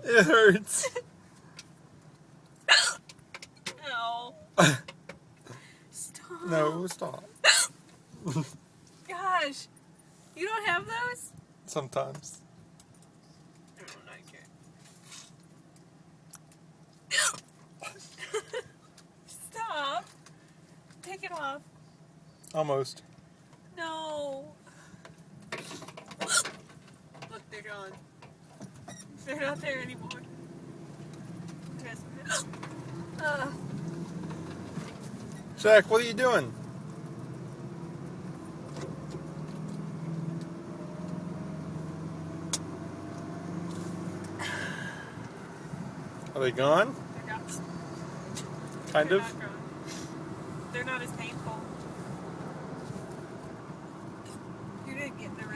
It hurts. No. Stop. No, stop. Gosh. You don't have those? Sometimes. I don't like it. Stop. Take it off. Almost. No. Look, they're gone. They're not there anymore. Jack, what are you doing? Are they gone? They're not. Kind They're of. not gone. They're not as painful. You didn't get in the